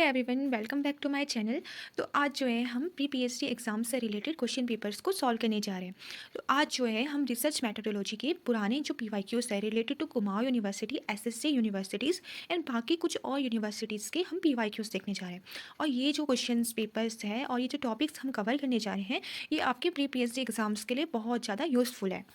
Everyone, welcome back to my channel. तो आज जो है हम प्री पीएचडी एग्जाम से रिलेटेड क्वेश्चन पेपर्स को सॉल्व करने जा रहे हैं। तो आज जो है हम रिसर्च मेथोडोलॉजी के पुराने जो पीवाईक्यूज है related to Kumaon university, SSC universities and बाकी कुछ और यूनिवर्सिटीज़ के हम पीवाईक्यूज देखने जा रहे हैं। और ये जो क्वेश्चन पेपर्स है और ये जो टॉपिक्स हम कवर करने जा रहे हैं, ये आपके प्री पीएचडी एग्जाम्स के लिए बहुत ज़्यादा यूज़फुल है।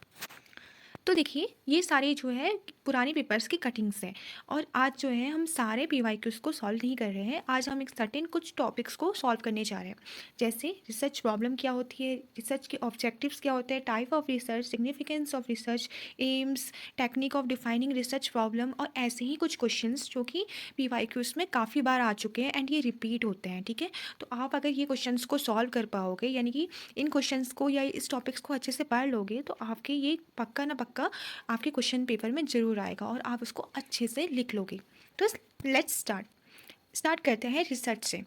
तो देखिए, ये सारे जो है पुराने पेपर्स की कटिंग्स हैं। और आज जो है हम सारे पीवाईक्यूज को सॉल्व नहीं कर रहे हैं। आज हम एक सर्टेन कुछ टॉपिक्स को सॉल्व करने जा रहे हैं, जैसे रिसर्च प्रॉब्लम क्या होती है, रिसर्च के ऑब्जेक्टिव्स क्या होते हैं, type of research, significance of research, AIIMS, technique of defining research problem और ऐसे ही कुछ क्वेश्चंस जो कि पीवाईक्यूज में काफ़ी बार आ चुके हैं एंड ये रिपीट होते हैं। ठीक है, तो आप अगर ये क्वेश्चंस को सॉल्व कर पाओगे, यानी कि इन क्वेश्चंस को या इस टॉपिक्स को अच्छे से पढ़ लोगे, तो आपके ये पक्का ना पक्का आपके क्वेश्चन पेपर में ज़रूर आएगा और आप उसको अच्छे से लिख लोगे। तो लेट्स स्टार्ट करते हैं रिसर्च से।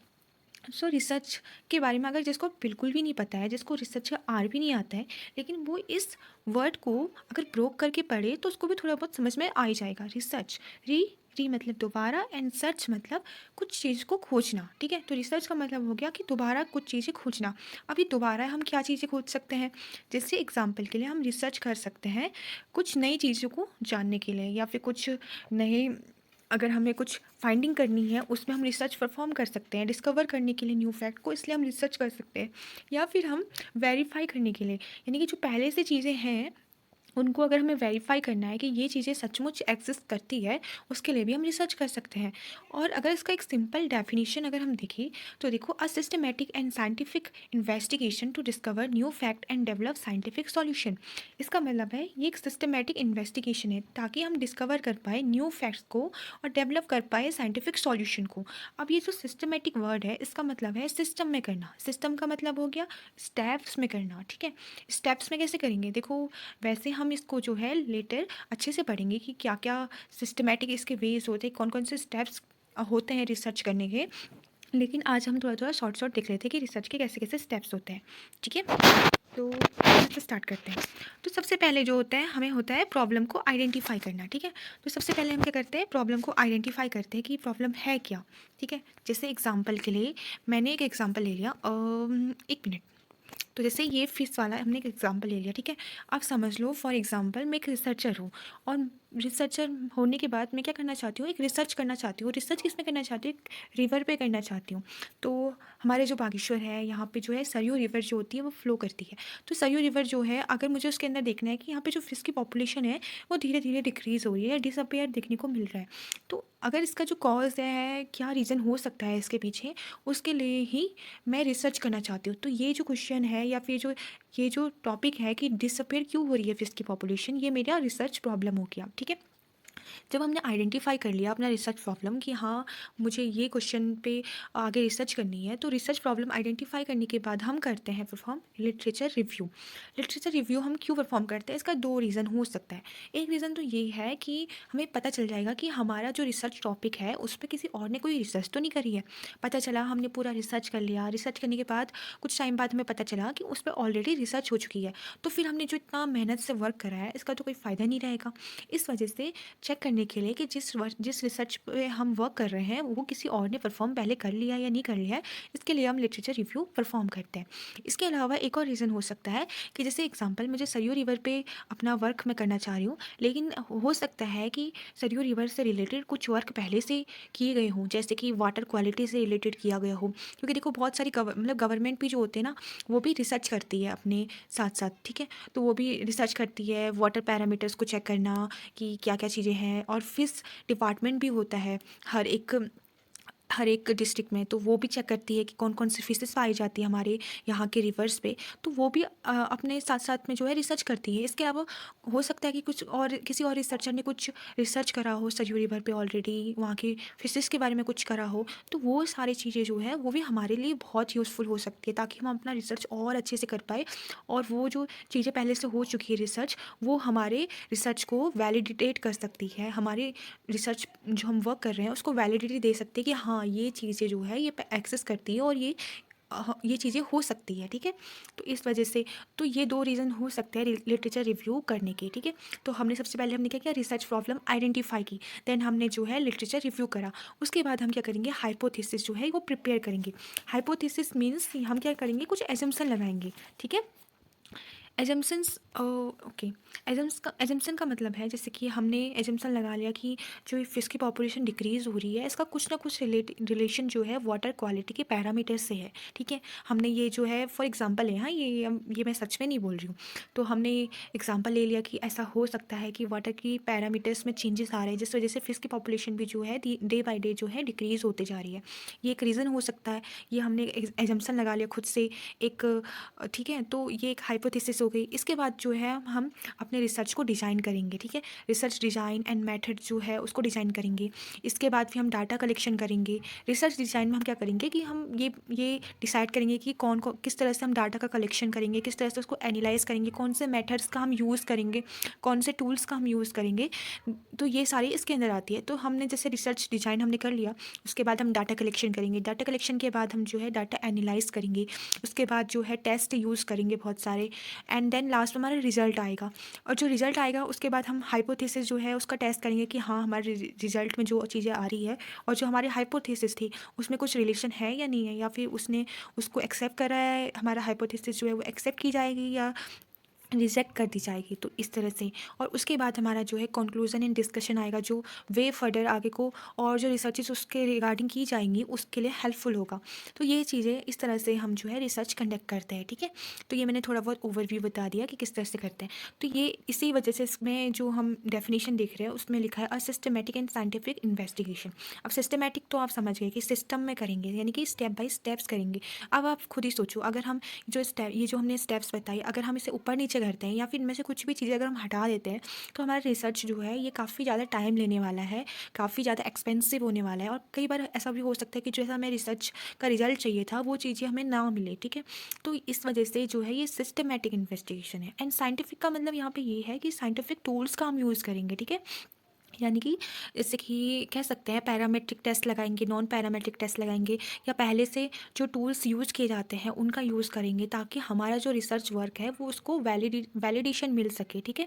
रिसर्च के बारे में अगर जिसको बिल्कुल भी नहीं पता है, जिसको रिसर्च का आर भी नहीं आता है, लेकिन वो इस वर्ड को अगर ब्रोक करके पढ़े तो उसको भी थोड़ा बहुत समझ में आ ही जाएगा। रिसर्च, री री मतलब दोबारा एंड सर्च मतलब कुछ चीज़ को खोजना। ठीक है, तो रिसर्च का मतलब हो गया कि दोबारा कुछ चीज़ें खोजना। अब ये दोबारा हम क्या चीज़ें खोज सकते हैं, जैसे एग्जाम्पल के लिए हम रिसर्च कर सकते हैं कुछ नई चीज़ों को जानने के लिए, या फिर कुछ नए, अगर हमें कुछ फाइंडिंग करनी है उसमें हम रिसर्च परफॉर्म कर सकते हैं, डिस्कवर करने के लिए न्यू फैक्ट को, इसलिए हम रिसर्च कर सकते हैं। या फिर हम वेरीफाई करने के लिए, यानी कि जो पहले से चीज़ें हैं उनको अगर हमें वेरीफाई करना है कि ये चीज़ें सचमुच एग्जिस्ट करती है, उसके लिए भी हम रिसर्च कर सकते हैं। और अगर इसका एक सिंपल डेफिनेशन अगर हम देखें, तो देखो, a systematic and scientific investigation to discover new fact and develop scientific solution. इसका मतलब है ये एक सिस्टमेटिक इन्वेस्टिगेशन है ताकि हम डिस्कवर कर पाए न्यू फैक्ट्स को और डेवलप कर पाए साइंटिफिक सॉल्यूशन को। अब ये जो सिस्टमेटिक वर्ड है, इसका मतलब है सिस्टम में करना। सिस्टम का मतलब हो गया स्टेप्स में करना। ठीक है, स्टेप्स में कैसे करेंगे, देखो, वैसे हम इसको जो है लेटर अच्छे से पढ़ेंगे कि क्या क्या सिस्टमेटिक इसके वेज होते हैं, कौन कौन से स्टेप्स होते हैं रिसर्च करने के। लेकिन आज हम थोड़ा थोड़ा शॉर्ट शॉर्ट देख लेते हैं कि रिसर्च के कैसे कैसे स्टेप्स होते हैं। ठीक है, तो से स्टार्ट करते हैं। तो सबसे पहले जो होता है, हमें होता है प्रॉब्लम को आइडेंटिफाई करना। ठीक है, तो सबसे पहले हम क्या करते हैं, प्रॉब्लम को आइडेंटिफाई करते हैं कि प्रॉब्लम है क्या। ठीक है, जैसे एग्जांपल के लिए मैंने एक एग्जांपल ले लिया, एक मिनट। तो जैसे ये फिश वाला हमने एक एग्जांपल ले लिया। ठीक है, आप समझ लो फॉर एग्जांपल मैं एक रिसर्चर हूँ, और रिसर्चर होने के बाद मैं क्या करना चाहती हूँ, एक रिसर्च करना चाहती हूँ। रिसर्च किस में करना चाहती हूँ, एक रिवर पे करना चाहती हूँ। तो हमारे जो बागेश्वर है, यहाँ पे जो है सरयू रिवर जो होती है वो फ्लो करती है। तो सरयू रिवर जो है, अगर मुझे उसके अंदर देखना है कि यहाँ पे जो फिश की पॉपुलेशन है वो धीरे धीरे डिक्रीज़ हो रही है, डिसअपेयर देखने को मिल रहा है। तो अगर इसका जो कॉज है, क्या रीज़न हो सकता है इसके पीछे, उसके लिए ही मैं रिसर्च करना चाहती हूँ। तो ये जो क्वेश्चन है या फिर जो ये जो टॉपिक है कि डिसअपेयर क्यों हो रही है फिश की पॉपुलेशन, ये मेरा रिसर्च प्रॉब्लम हो गया। ठीक है, जब हमने आइडेंटिफाई कर लिया अपना रिसर्च प्रॉब्लम कि हाँ, मुझे ये क्वेश्चन पे आगे रिसर्च करनी है, तो रिसर्च प्रॉब्लम आइडेंटिफाई करने के बाद हम करते हैं perform literature review. Literature review हम क्यों परफॉर्म करते हैं, इसका दो रीज़न हो सकता है। एक रीज़न तो ये है कि हमें पता चल जाएगा कि हमारा जो रिसर्च टॉपिक है उस पर किसी और ने कोई रिसर्च तो नहीं करी है। पता चला हमने पूरा रिसर्च कर लिया, रिसर्च करने के बाद कुछ टाइम बाद हमें पता चला कि उस पर ऑलरेडी रिसर्च हो चुकी है, तो फिर हमने जो इतना मेहनत से वर्क करा है इसका तो कोई फ़ायदा नहीं रहेगा। इस वजह से चेक करने के लिए कि जिस रिसर्च पे हम वर्क कर रहे हैं वो किसी और ने परफॉर्म पहले कर लिया या नहीं कर लिया है, इसके लिए हम लिटरेचर रिव्यू परफॉर्म करते हैं। इसके अलावा एक और रीज़न हो सकता है कि जैसे एग्जांपल, मुझे सरयू रिवर पे अपना वर्क मैं करना चाह रही हूँ, लेकिन हो सकता है कि सरयू रिवर से रिलेटेड कुछ वर्क पहले से किए गए हों, जैसे कि वाटर क्वालिटी से रिलेटेड किया गया हो। क्योंकि देखो, बहुत सारी मतलब गवर्नमेंट भी जो होते हैं ना, वो भी रिसर्च करती है अपने साथ साथ। ठीक है, तो वो भी रिसर्च करती है वाटर पैरामीटर्स को चेक करना कि क्या क्या चीज़ें हैं, और फिश डिपार्टमेंट भी होता है हर एक डिस्ट्रिक्ट में, तो वो भी चेक करती है कि कौन कौन सी फिशेस पाई जाती है हमारे यहाँ के रिवर्स पे। तो वो भी अपने साथ साथ में जो है रिसर्च करती है। इसके अलावा हो सकता है कि कुछ और किसी और रिसर्चर ने कुछ रिसर्च करा हो सरयू रिवर पे, ऑलरेडी वहाँ की फिशेस के बारे में कुछ करा हो, तो वो सारी चीज़ें जो है वो भी हमारे लिए बहुत यूज़फुल हो सकती है, ताकि हम अपना रिसर्च और अच्छे से कर पाए। और वो जो चीज़ें पहले से हो चुकी है रिसर्च, वो हमारे रिसर्च को वैलिडेट कर सकती है, हमारे रिसर्च जो हम वर्क कर रहे हैं उसको वैलिडिटी दे सकते हैं कि हाँ, ये चीज़ें जो है ये एक्सेस करती है और ये ये चीज़ें हो सकती है, ठीक है। तो इस वजह से तो ये 2 रीज़न हो सकते हैं लिटरेचर रिव्यू करने के, ठीक है। तो हमने सबसे पहले हमने क्या किया, रिसर्च प्रॉब्लम आइडेंटिफाई की, देन हमने जो है लिटरेचर रिव्यू करा। उसके बाद हम क्या करेंगे, हाइपोथेसिस जो है वो प्रिपेयर करेंगे। हाइपोथेसिस मीन्स हम क्या करेंगे, कुछ एजम्पशन लगाएंगे, ठीक है। Assumptions okay. एजम्पशन का मतलब है, जैसे कि हमने एजम्पशन लगा लिया कि जो ये फिश की पॉपुलेशन डिक्रीज़ हो रही है, इसका कुछ ना कुछ रिलेशन जो है वाटर क्वालिटी के पैरामीटर्स से है, ठीक है। हमने ये जो है फॉर एग्जांपल है, हाँ ये मैं सच में नहीं बोल रही हूँ। तो हमने एग्जांपल ले लिया कि ऐसा हो सकता है कि वाटर की पैरामीटर्स में चेंजेस आ रहे हैं, जिस वजह से फिश की पॉपुलेशन भी जो है डे बाई डे जो है डिक्रीज़ होते जा रही है। ये एक रीज़न हो सकता है। ये हमने एजम्पशन लगा लिया खुद से एक, ठीक है। तो ये एक हाइपोथेसिस हो गई। इसके बाद जो है हम अपने रिसर्च को डिज़ाइन करेंगे, ठीक है। रिसर्च डिज़ाइन एंड मेथड जो है उसको डिज़ाइन करेंगे। इसके बाद फिर हम डाटा कलेक्शन करेंगे। रिसर्च डिज़ाइन में हम क्या करेंगे कि हम ये डिसाइड करेंगे कि किस तरह से हम डाटा का कलेक्शन करेंगे, किस तरह से उसको एनालाइज करेंगे, कौन से मेथड्स का हम यूज़ करेंगे, कौन से टूल्स का हम यूज़ करेंगे। तो ये सारी इसके अंदर आती है। तो हमने जैसे रिसर्च डिज़ाइन हमने कर लिया, उसके बाद हम डाटा कलेक्शन करेंगे। डाटा कलेक्शन के बाद हम जो है डाटा एनालाइज करेंगे। उसके बाद जो है टेस्ट यूज़ करेंगे बहुत सारे, एंड देन लास्ट में हमारा रिजल्ट आएगा। और जो रिजल्ट आएगा उसके बाद हम हाइपोथेसिस जो है उसका टेस्ट करेंगे कि हाँ हमारे रिजल्ट में जो चीज़ें आ रही है और जो हमारी हाइपोथेसिस थी उसमें कुछ रिलेशन है या नहीं है, या फिर उसने उसको एक्सेप्ट करा है, हमारा हाइपोथेसिस जो है वो एक्सेप्ट की जाएगी या रिजेक्ट कर दी जाएगी। तो इस तरह से, और उसके बाद हमारा जो है कंक्लूजन एंड डिस्कशन आएगा, जो वे फर्दर आगे को और जो रिसर्चेस उसके रिगार्डिंग की जाएंगी उसके लिए हेल्पफुल होगा। तो ये चीज़ें इस तरह से हम जो है रिसर्च कंडक्ट करते हैं, ठीक है। तो ये मैंने थोड़ा बहुत ओवरव्यू बता दिया कि किस तरह से करते हैं। तो ये इसी वजह से इसमें जो हम डेफिनेशन देख रहे हैं उसमें लिखा है अ सिस्टमेटिक एंड साइंटिफिक इन्वेस्टिगेशन। अब सिस्टमेटिक तो आप समझ गए कि सिस्टम में करेंगे, यानी कि स्टेप बाय स्टेप्स करेंगे। अब आप खुद ही सोचो, अगर हम ये जो हमने स्टेप्स बताई, अगर हम इसे ऊपर नीचे करते हैं या फिर इनमें से कुछ भी चीज़ें अगर हम हटा देते हैं, तो हमारा रिसर्च जो है ये काफ़ी ज़्यादा टाइम लेने वाला है, काफ़ी ज़्यादा एक्सपेंसिव होने वाला है। और कई बार ऐसा भी हो सकता है कि जैसा हमें रिसर्च का रिजल्ट चाहिए था वो चीज़ें हमें ना मिले, ठीक है। तो इस वजह से जो है ये सिस्टमेटिक इन्वेस्टिगेशन है। एंड साइंटिफिक का मतलब यहाँ पे ये है कि साइंटिफिक टूल्स का हम यूज़ करेंगे, ठीक है। यानी कि जैसे कि कह सकते हैं पैरामेट्रिक टेस्ट लगाएंगे, नॉन पैरामेट्रिक टेस्ट लगाएंगे, या पहले से जो टूल्स यूज़ किए जाते हैं उनका यूज़ करेंगे, ताकि हमारा जो रिसर्च वर्क है वो उसको वैलिडेशन मिल सके, ठीक है।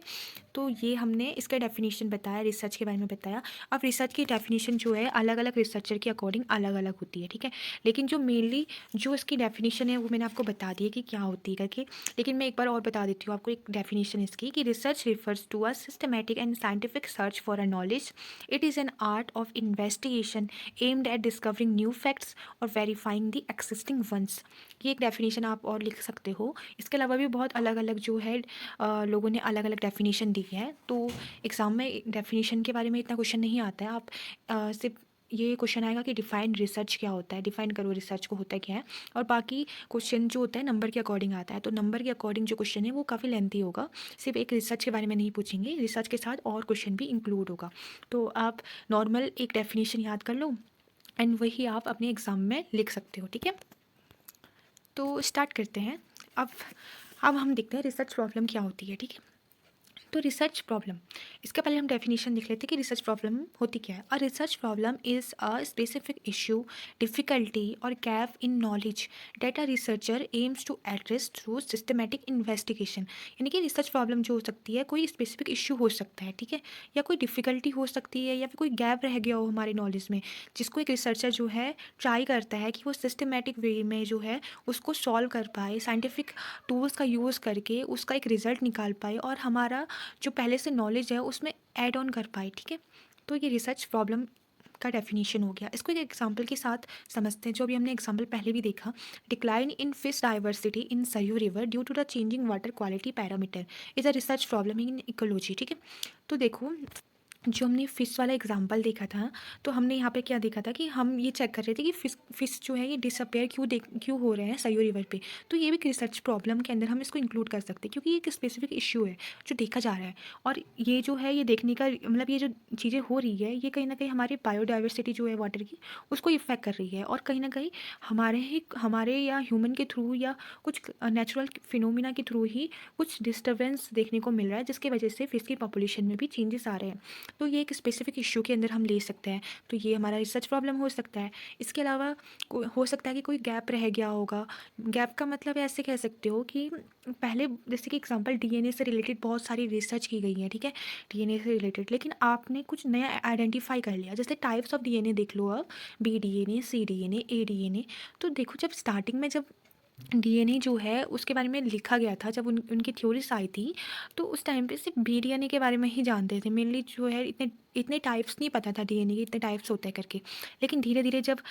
तो ये हमने इसका डेफिनेशन बताया, रिसर्च के बारे में बताया। अब रिसर्च की डेफिनेशन जो है अलग अलग रिसर्चर के अकॉर्डिंग अलग अलग होती है, ठीक है। लेकिन जो मेनली जो इसकी डेफिनेशन है वो मैंने आपको बता दी है कि क्या होती है करके। लेकिन मैं एक बार और बता देती हूँ आपको एक डेफिनेशन इसकी, कि research refers to a systematic and scientific search for a knowledge. It is an art of investigation aimed at discovering new facts or verifying the existing ones. ये एक डेफिनेशन आप और लिख सकते हो। इसके अलावा भी बहुत अलग अलग जो है लोगों ने अलग अलग डेफिनेशन दी है। तो एग्ज़ाम में डेफिनेशन के बारे में इतना क्वेश्चन नहीं आता है। आप सिर्फ ये क्वेश्चन आएगा कि डिफाइन रिसर्च क्या होता है, डिफाइन करो रिसर्च को होता क्या है। और बाकी क्वेश्चन जो होता है नंबर के अकॉर्डिंग आता है। तो नंबर के अकॉर्डिंग जो क्वेश्चन है वो काफ़ी लेंथी होगा, सिर्फ एक रिसर्च के बारे में नहीं पूछेंगे, रिसर्च के साथ और क्वेश्चन भी इंक्लूड होगा। तो आप नॉर्मल एक डेफिनेशन याद कर लो एंड वही आप अपने एग्ज़ाम में लिख सकते हो, ठीक है। तो स्टार्ट करते हैं। अब अब हम देखते हैं रिसर्च प्रॉब्लम क्या होती है, ठीक है। तो रिसर्च प्रॉब्लम, इसके पहले हम डेफिनेशन लिख लेते हैं कि रिसर्च प्रॉब्लम होती क्या है। A research problem is a specific issue, difficulty और gap in knowledge that a researcher aims to address through systematic investigation. यानी कि रिसर्च प्रॉब्लम जो हो सकती है, कोई स्पेसिफिक इशू हो सकता है, ठीक है, या कोई डिफ़िकल्टी हो सकती है, या फिर कोई गैप रह गया हो हमारे नॉलेज में, जिसको एक रिसर्चर जो है ट्राई करता है कि वो सिस्टमेटिक वे में जो है उसको सॉल्व कर पाए, साइंटिफिक टूल्स का यूज़ करके उसका एक रिज़ल्ट निकाल पाए और हमारा जो पहले से नॉलेज है उसमें ऐड ऑन कर पाए, ठीक है। तो ये रिसर्च प्रॉब्लम का डेफिनेशन हो गया। इसको एक एग्जांपल के साथ समझते हैं, जो अभी हमने एग्जांपल पहले भी देखा। Decline in fish diversity in Saryu river due to the changing water quality parameter is a research problem in ecology, ठीक है। तो देखो, जो हमने फ़िश वाला एग्जांपल देखा था, तो हमने यहाँ पे क्या देखा था कि हम ये चेक कर रहे थे कि फ़िश जो है ये डिसअपेयर क्यों हो रहे हैं सयो रिवर पे। तो ये भी एक रिसर्च प्रॉब्लम के अंदर हम इसको इंक्लूड कर सकते हैं, क्योंकि ये एक स्पेसिफिक इश्यू है जो देखा जा रहा है। और ये जो है ये देखने का मतलब ये जो चीज़ें हो रही है ये कहीं ना कहीं हमारी बायोडाइवर्सिटी जो है वाटर की उसको इफेक्ट कर रही है, और कहीं ना कहीं हमारे या ह्यूमन के थ्रू या कुछ नेचुरल फिनोमिना के थ्रू ही कुछ डिस्टर्बेंस देखने को मिल रहा है, जिसकी वजह से फिश की पॉपुलेशन में भी चेंजेस आ रहे हैं। तो ये एक स्पेसिफिक इश्यू के अंदर हम ले सकते हैं। तो ये हमारा रिसर्च प्रॉब्लम हो सकता है। इसके अलावा हो सकता है कि कोई गैप रह गया होगा। गैप का मतलब ऐसे कह सकते हो कि पहले जैसे कि एग्जांपल डीएनए से रिलेटेड बहुत सारी रिसर्च की गई है, ठीक है, डीएनए से रिलेटेड, लेकिन आपने कुछ नया आइडेंटिफाई कर लिया। जैसे टाइप्स ऑफ डीएनए देख लो आप, बी डीएनए, सी डीएनए, ए डीएनए। तो देखो जब स्टार्टिंग में जब डीएनए जो है उसके बारे में लिखा गया था, जब उनकी थ्योरीज आई थी, तो उस टाइम पे सिर्फ बी डीएनए के बारे में ही जानते थे मेनली, जो है इतने इतने टाइप्स नहीं पता था डीएनए के, इतने टाइप्स होते हैं करके। लेकिन धीरे धीरे जब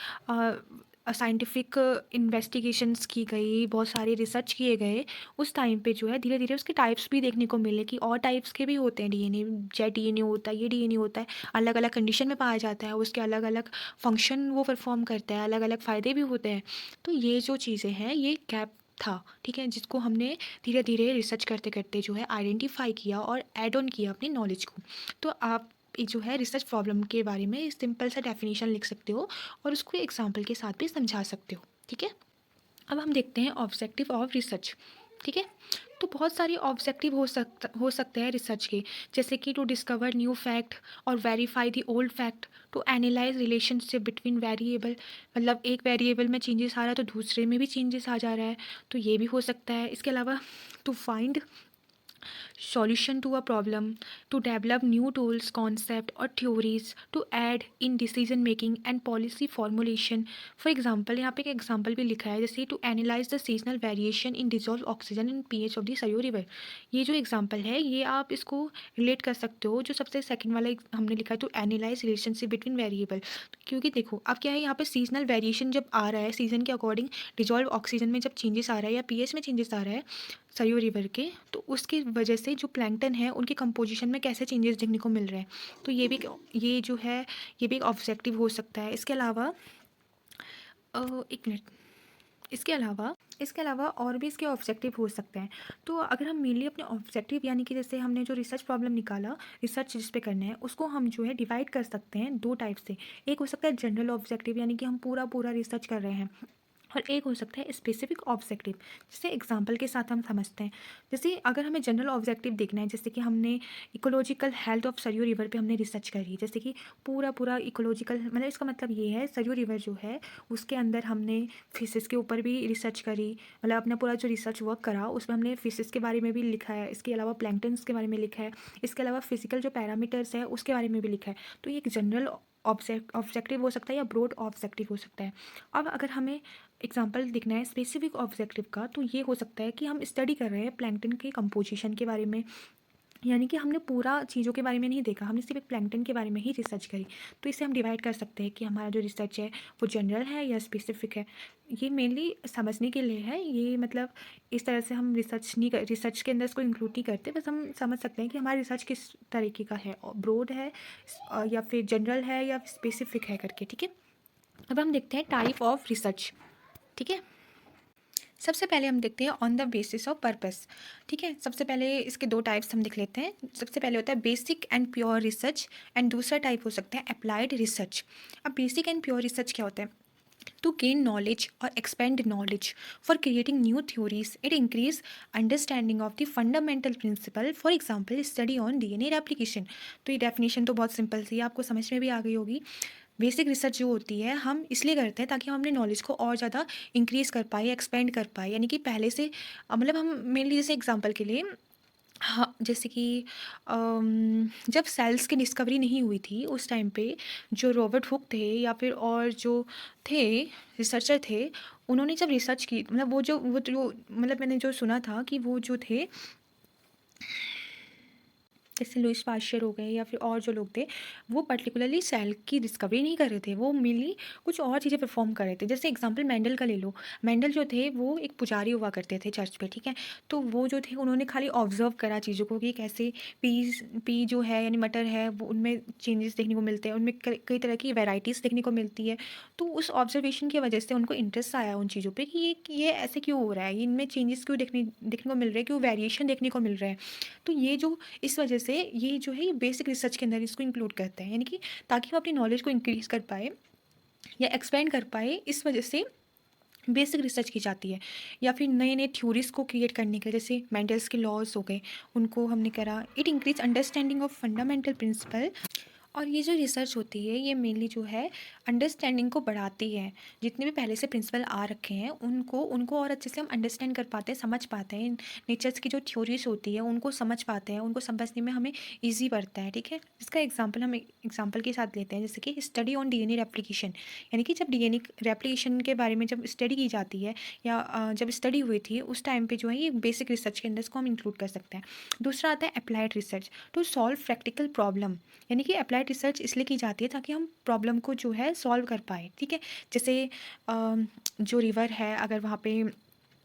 साइंटिफिक इन्वेस्टिगेशंस की गई, बहुत सारे रिसर्च किए गए, उस टाइम पे जो है धीरे धीरे उसके टाइप्स भी देखने को मिले कि और टाइप्स के भी होते हैं डीएनए। जेड डीएनए होता है, ये डीएनए होता है, अलग अलग कंडीशन में पाया जाता है, उसके अलग अलग फंक्शन वो परफॉर्म करता है, अलग अलग फ़ायदे भी होते हैं। तो ये जो चीज़ें हैं ये गैप था, ठीक है, जिसको हमने धीरे धीरे रिसर्च करते करते जो है आइडेंटिफाई किया और ऐड ऑन किया अपनी नॉलेज को। तो आप एक जो है रिसर्च प्रॉब्लम के बारे में सिंपल सा डेफिनेशन लिख सकते हो और उसको एग्जाम्पल के साथ भी समझा सकते हो, ठीक है। अब हम देखते हैं ऑब्जेक्टिव ऑफ रिसर्च, ठीक है। तो बहुत सारे ऑब्जेक्टिव हो सकते हैं रिसर्च के, जैसे कि टू डिस्कवर न्यू फैक्ट और verify the old fact, to analyse relationship between variable, मतलब एक वेरिएबल में चेंजेस आ रहा है तो दूसरे में भी चेंजेस आ जा रहा है, तो ये भी हो सकता है। इसके अलावा to find solution to a problem, to develop new tools, concept or theories, to add in decision making and policy formulation. For example, यहाँ पे एक एग्जाम्पल भी लिखा है, जैसे to analyse the seasonal variation in dissolve oxygen in pH of the Saryu river. ये जो example है ये आप इसको रिलेट कर सकते हो, जो सबसे सेकंड वाला हमने लिखा है to analyse relationship between variable. क्योंकि देखो अब क्या है, यहाँ पे सीजनल वेरिएशन जब आ रहा है, सीजन के अकॉर्डिंग डिजॉल्व ऑक्सीजन में जब चेंजेस आ रहा है या पीएच में चेंजेस आ रहा है सरयू रिवर के, तो उसकी वजह से जो प्लैंकटन है उनकी कंपोजिशन में कैसे चेंजेस देखने को मिल रहे हैं। तो ये जो है ये भी एक ऑब्जेक्टिव हो सकता है। इसके अलावा एक मिनट, इसके अलावा और भी इसके ऑब्जेक्टिव हो सकते हैं। तो अगर हम मेनली अपने ऑब्जेक्टिव यानी कि जैसे हमने जो रिसर्च प्रॉब्लम निकाला, रिसर्च जिस पे करना है उसको हम जो है डिवाइड कर सकते हैं दो टाइप से। एक हो सकता है जनरल ऑब्जेक्टिव, यानी कि हम पूरा पूरा रिसर्च कर रहे हैं, और एक हो सकता है स्पेसिफिक ऑब्जेक्टिव, जिसे एग्जांपल के साथ हम समझते हैं। जैसे अगर हमें जनरल ऑब्जेक्टिव देखना है, जैसे कि हमने ecological health of Saryu river पे हमने रिसर्च करी, जैसे कि पूरा पूरा इकोलॉजिकल, मतलब इसका मतलब ये है सरयू रिवर जो है उसके अंदर हमने फिशेस के ऊपर भी रिसर्च करी, मतलब अपना पूरा जो रिसर्च वर्क करा उसमें हमने फिशेस के बारे में भी लिखा है, इसके अलावा प्लैंकटन्स के बारे में लिखा है, इसके अलावा फिजिकल जो पैरामीटर्स है उसके बारे में भी लिखा है। तो ये एक जनरल ऑब्जेक्टिव हो सकता है या ब्रॉड ऑब्जेक्टिव हो सकता है। अब अगर हमें एग्जाम्पल देखना है स्पेसिफिक ऑब्जेक्टिव का, तो ये हो सकता है कि हम स्टडी कर रहे हैं प्लैंकटन के कंपोजिशन के बारे में, यानी कि हमने पूरा चीज़ों के बारे में नहीं देखा, हमने सिर्फ एक प्लैंकटन के बारे में ही रिसर्च करी। तो इसे हम डिवाइड कर सकते हैं कि हमारा जो रिसर्च है वो जनरल है या स्पेसिफिक है। ये मेनली समझने के लिए है, ये मतलब इस तरह से हम रिसर्च के अंदर इसको इंक्लूड नहीं करते, बस हम समझ सकते हैं कि हमारा रिसर्च किस तरीके का है, ब्रॉड है या फिर जनरल है या स्पेसिफिक है करके, ठीक है। अब हम देखते हैं टाइप ऑफ रिसर्च, ठीक है। सबसे पहले हम देखते हैं on the basis of purpose, ठीक है। सबसे पहले इसके दो टाइप्स हम देख लेते हैं। सबसे पहले होता है basic and pure research, and दूसरा टाइप हो सकता है अप्लाइड रिसर्च। अब बेसिक एंड प्योर रिसर्च क्या होता है? To gain knowledge or expand knowledge, for creating new theories, it increase understanding of the fundamental principle, for example study on DNA replication। तो ये डेफिनेशन तो बहुत सिंपल सी है, आपको समझ में भी आ गई होगी। बेसिक रिसर्च जो होती है हम इसलिए करते हैं ताकि हम अपने नॉलेज को और ज़्यादा इंक्रीज़ कर पाए, एक्सपेंड कर पाए, यानी कि पहले से मतलब हम मेनली जैसे एग्जांपल के लिए, हाँ, जैसे कि जब सेल्स की डिस्कवरी नहीं हुई थी उस टाइम पे जो रॉबर्ट हुक थे या फिर और जो थे रिसर्चर थे, उन्होंने जब रिसर्च की, मतलब वो जो मतलब मैंने जो सुना था कि वो जो थे, जैसे लुइस पाश्चर हो गए या फिर और जो लोग थे, वो पर्टिकुलरली सेल की डिस्कवरी नहीं कर रहे थे, वो मेनली कुछ और चीज़ें परफॉर्म कर रहे थे। जैसे एग्जांपल मेंडल का ले लो, मेंडल जो थे वो एक पुजारी हुआ करते थे चर्च पे, ठीक है। तो वो जो थे उन्होंने खाली ऑब्जर्व करा चीज़ों को कि कैसे पी जो है यानी मटर है वो उनमें चेंजेस देखने को मिलते हैं, उनमें कई तरह की वेराइटीज़ देखने को मिलती है। तो उस ऑब्जर्वेशन की वजह से उनको इंटरेस्ट आया उन चीज़ों पर कि ये ऐसे क्यों हो रहा है, इनमें चेंजेस क्यों देखने को मिल रहे हैं, क्यों वेरिएशन देखने को मिल रहा है। तो ये जो इस वजह से ये जो है ये बेसिक रिसर्च के अंदर इसको इंक्लूड करते हैं, यानी कि ताकि हम अपनी नॉलेज को इंक्रीज़ कर पाए या एक्सपेंड कर पाए, इस वजह से बेसिक रिसर्च की जाती है, या फिर नए नए थ्योरीज को क्रिएट करने के लिए, जैसे मेंडल्स के लॉज हो गए, उनको हमने करा। It increase understanding of fundamental principle. और ये जो रिसर्च होती है ये मेनली जो है अंडरस्टैंडिंग को बढ़ाती है। जितने भी पहले से प्रिंसिपल आ रखे हैं उनको उनको और अच्छे से हम अंडरस्टैंड कर पाते हैं, समझ पाते हैं। नेचर्स की जो थ्योरीज होती है उनको समझ पाते हैं, उनको समझने में हमें ईजी पड़ता है। ठीक है, इसका एग्जांपल हम एग्जांपल के साथ लेते हैं, जैसे कि स्टडी ऑन डीएनए रेप्लिकेशन। यानी कि जब डीएनए रेप्लिकेशन के बारे में जब स्टडी की जाती है, या जब स्टडी हुई थी उस टाइम पे जो है ये बेसिक रिसर्च के अंदर इसको हम इंक्लूड कर सकते हैं। दूसरा आता है applied research, to solve practical problem. यानी कि अप्लाइड रिसर्च इसलिए की जाती है ताकि हम प्रॉब्लम को जो है सॉल्व कर पाए। ठीक है, जैसे जो रिवर है, अगर वहाँ पे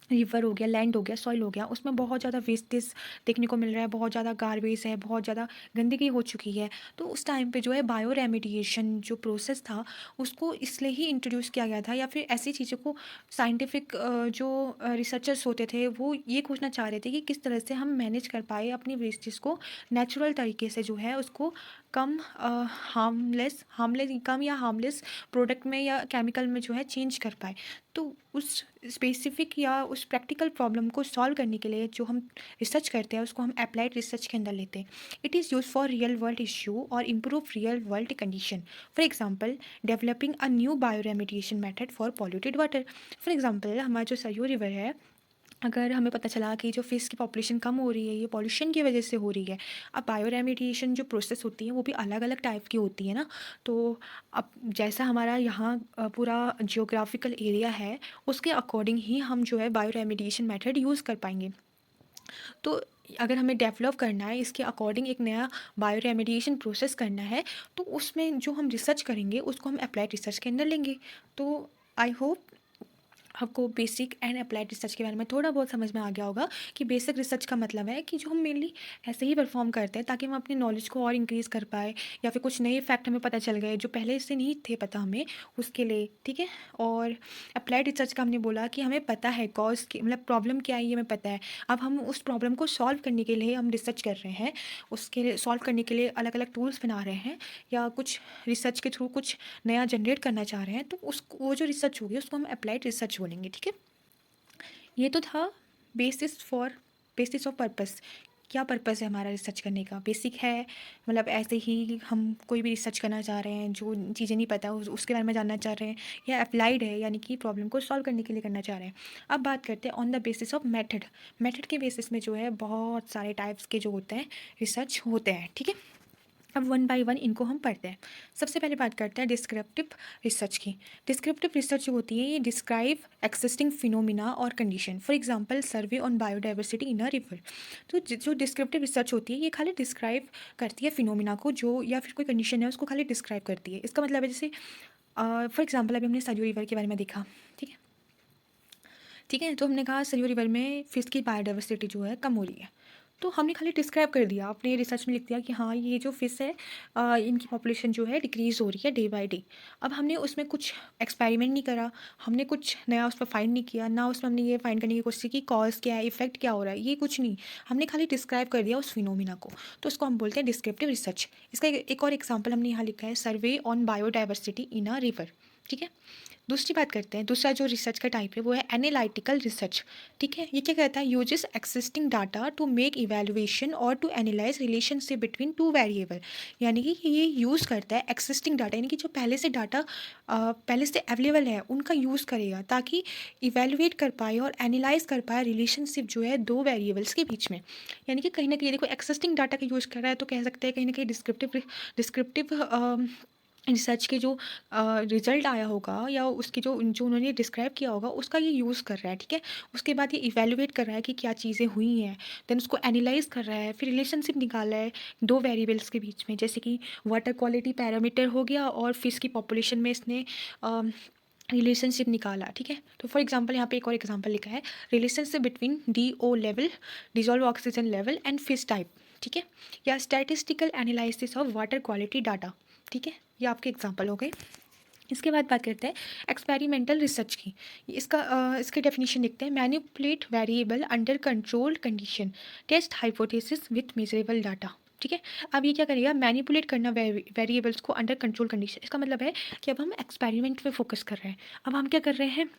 रिवर हो गया, लैंड हो गया, सॉइल हो गया, उसमें बहुत ज़्यादा वेस्टेज देखने को मिल रहा है, बहुत ज़्यादा गार्बेज है, बहुत ज़्यादा गंदगी हो चुकी है। तो उस टाइम पे जो है बायो रेमिडिएशन जो प्रोसेस था उसको इसलिए ही इंट्रोड्यूस किया गया था, या फिर ऐसी चीज़ों को साइंटिफिक जो रिसर्चर्स होते थे वो ये खोजना चाह रहे थे कि किस तरह से हम मैनेज कर पाए अपनी वेस्टेज को नेचुरल तरीके से, जो है उसको कम हार्मलेस हार्मलेस कम या हार्मलेस प्रोडक्ट में या केमिकल में जो है चेंज कर पाए। तो उस स्पेसिफिक या उस प्रैक्टिकल प्रॉब्लम को सॉल्व करने के लिए जो हम रिसर्च करते हैं उसको हम अप्लाइड रिसर्च के अंदर लेते हैं। It is use for real world issue और improve real world condition. For example, developing a new bioremediation method for polluted water. For example, हमारा जो सरयू रिवर है, अगर हमें पता चला कि जो फ़िश की पॉपुलेशन कम हो रही है, ये पॉल्यूशन की वजह से हो रही है। अब बायो रेमिडिएशन जो प्रोसेस होती है वो भी अलग अलग टाइप की होती है ना। तो अब जैसा हमारा यहाँ पूरा जियोग्राफिकल एरिया है, उसके अकॉर्डिंग ही हम जो है बायो रेमिडिएशन मेथड यूज़ कर पाएंगे। तो अगर हमें डेवलप करना है, इसके अकॉर्डिंग एक नया बायो रेमिडिएशन प्रोसेस करना है, तो उसमें जो हम रिसर्च करेंगे उसको हम अप्लाइड रिसर्च के अंदर लेंगे। तो आई होप आपको बेसिक एंड अप्लाइड रिसर्च के बारे में थोड़ा बहुत समझ में आ गया होगा कि बेसिक रिसर्च का मतलब है कि जो हम मेनली ऐसे ही परफॉर्म करते हैं ताकि हम अपनी नॉलेज को और इंक्रीज़ कर पाए, या फिर कुछ नए फैक्ट हमें पता चल गए जो पहले से नहीं थे पता हमें, उसके लिए। ठीक है, और अप्लाइड रिसर्च का हमने बोला कि हमें पता है कॉज की, मतलब प्रॉब्लम क्या है ये हमें पता है। अब हम उस प्रॉब्लम को सॉल्व करने के लिए हम रिसर्च कर रहे हैं, उसके लिए सॉल्व करने के लिए अलग अलग टूल्स बना रहे हैं, या कुछ रिसर्च के थ्रू कुछ नया जनरेट करना चाह रहे हैं, तो उस वो जो रिसर्च होगी उसको हम अप्लाइड रिसर्च बोलेंगे। ठीक है, ये तो था बेसिस ऑफ पर्पस। क्या पर्पस है हमारा रिसर्च करने का? बेसिक है, मतलब ऐसे ही हम कोई भी रिसर्च करना चाह रहे हैं, जो चीज़ें नहीं पता उसके बारे में जानना चाह रहे हैं, या अप्लाइड है यानी कि प्रॉब्लम को सॉल्व करने के लिए करना चाह रहे हैं। अब बात करते हैं on the basis of method. Method के बेसिस में जो है बहुत सारे टाइप्स के जो होते हैं रिसर्च होते हैं। ठीक है, अब वन बाय वन इनको हम पढ़ते हैं। सबसे पहले बात करते हैं डिस्क्रिप्टिव रिसर्च की। डिस्क्रिप्टिव रिसर्च जो होती है ये डिस्क्राइब एक्सिस्टिंग फिनोमिना और condition. For example, survey on biodiversity in a river. तो जो डिस्क्रिप्टिव रिसर्च होती है ये खाली डिस्क्राइब करती है फिनोमिना को, जो या फिर कोई कंडीशन है उसको खाली डिस्क्राइब करती है। इसका मतलब है जैसे फॉर एग्जाम्पल अभी हमने सरयू रिवर के बारे में देखा। ठीक है, ठीक है, तो हमने कहा सरयू रिवर में फ़िश की बायोडाइवर्सिटी जो है कम हो रही है। तो हमने खाली डिस्क्राइब कर दिया, अपने रिसर्च में लिख दिया कि हाँ ये जो फ़िश है इनकी पॉपुलेशन जो है डिक्रीज़ हो रही है डे बाय डे। अब हमने उसमें कुछ एक्सपेरिमेंट नहीं करा, हमने कुछ नया उस पर फाइंड नहीं किया, ना उसमें हमने ये फाइंड करने की कोशिश की कि कॉज क्या है, इफेक्ट क्या हो रहा है, ये कुछ नहीं। हमने खाली डिस्क्राइब कर दिया उस फिनोमिना को, तो उसको हम बोलते हैं डिस्क्रिप्टिव रिसर्च। इसका एक और एग्जाम्पल हमने यहाँ लिखा है, सर्वे on biodiversity in a river. ठीक है, दूसरी बात करते हैं, दूसरा जो रिसर्च का टाइप है वो है एनालिटिकल रिसर्च। ठीक है, ये क्या कहता है, uses existing data to make evaluation और to analyse relationship between two variable. यानी कि ये यूज़ करता है एक्सिस्टिंग डाटा, यानी कि जो पहले से डाटा पहले से अवेलेबल है उनका यूज़ करेगा ताकि इवेल्युएट कर पाए और एनालाइज कर पाए रिलेशनशिप जो है दो वेरिएबल्स के बीच में। यानी कि कहीं ना कहीं देखो एक्सिस्टिंग डाटा का यूज़ कर रहा है, तो कह सकते हैं कहीं ना कहीं डिस्क्रिप्टिव रिसर्च के जो रिजल्ट आया होगा, या उसकी जो जो उन्होंने डिस्क्राइब किया होगा उसका ये यूज़ कर रहा है। ठीक है, उसके बाद ये इवेलुएट कर रहा है कि क्या चीज़ें हुई हैं, देन उसको एनालाइज कर रहा है, फिर रिलेशनशिप निकाल रहा है दो वेरिएबल्स के बीच में, जैसे कि वाटर क्वालिटी पैरामीटर हो गया और फिश की पॉपुलेशन में इसने रिलेशनशिप निकाला। ठीक है, तो फॉर एग्जांपल यहाँ पे एक और एग्जांपल लिखा है, relationship between DO level, dissolve oxygen level and fish type. ठीक है, या statistical analysis of water quality data. ठीक है, ये आपके एग्जांपल हो गए। इसके बाद बात करते हैं एक्सपेरिमेंटल रिसर्च की। इसके डेफिनेशन लिखते हैं, manipulate variable under controlled condition, test hypothesis with measurable data. ठीक है, अब ये क्या करेगा, मैनिपुलेट करना वेरिएबल्स को अंडर कंट्रोल कंडीशन। इसका मतलब है कि अब हम एक्सपेरिमेंट पे फोकस कर रहे हैं। अब हम क्या कर रहे हैं,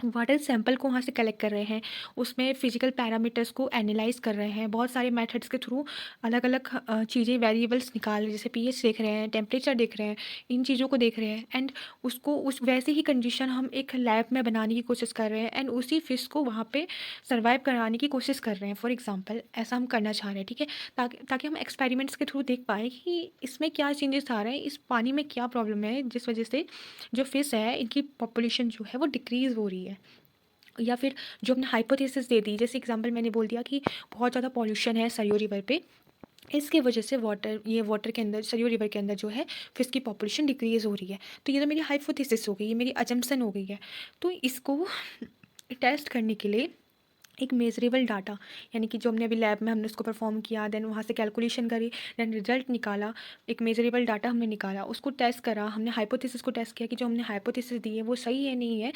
वाटर सैंपल को वहाँ से कलेक्ट कर रहे हैं, उसमें फिजिकल पैरामीटर्स को एनालाइज कर रहे हैं, बहुत सारे मेथड्स के थ्रू अलग अलग चीज़ें वेरिएबल्स निकाल रहे हैं, जैसे पीएच देख रहे हैं, टेम्परेचर देख रहे हैं, इन चीज़ों को देख रहे हैं एंड उसको उस वैसे ही कंडीशन हम एक लैब में बनाने की कोशिश कर रहे हैं एंड उसी फिश को वहाँ पे सर्वाइव कराने की कोशिश कर रहे हैं। फॉर एग्जाम्पल ऐसा हम करना चाह रहे हैं, ठीक है, ताकि ताकि हम एक्सपेरिमेंट्स के थ्रू देख पाएँ कि इसमें क्या चेंजेस आ रहे हैं, इस पानी में क्या प्रॉब्लम है जिस वजह से जो फिश है इनकी पॉपुलेशन जो है वो डिक्रीज़ हो रही है। या फिर जो हमने हाइपोथेसिस दे दी, जैसे एग्जांपल मैंने बोल दिया कि बहुत ज़्यादा पॉल्यूशन है सरयू रिवर पे, इसके वजह से वाटर के अंदर सरयू रिवर के अंदर जो है फिश की पॉपुलेशन डिक्रीज़ हो रही है। तो ये तो मेरी हाइपोथेसिस हो गई, ये मेरी अजम्पशन हो गई है। तो इसको टेस्ट करने के लिए एक मेजरेबल डाटा, यानी कि जो हमने अभी लैब में हमने उसको परफॉर्म किया, देन वहाँ से कैलकुलेशन करी, देन रिजल्ट निकाला, एक मेजरेबल डाटा हमने निकाला, उसको टेस्ट करा, हमने हाइपोथेसिस को टेस्ट किया कि जो हमने हाइपोथेसिस दी है वो सही है नहीं है।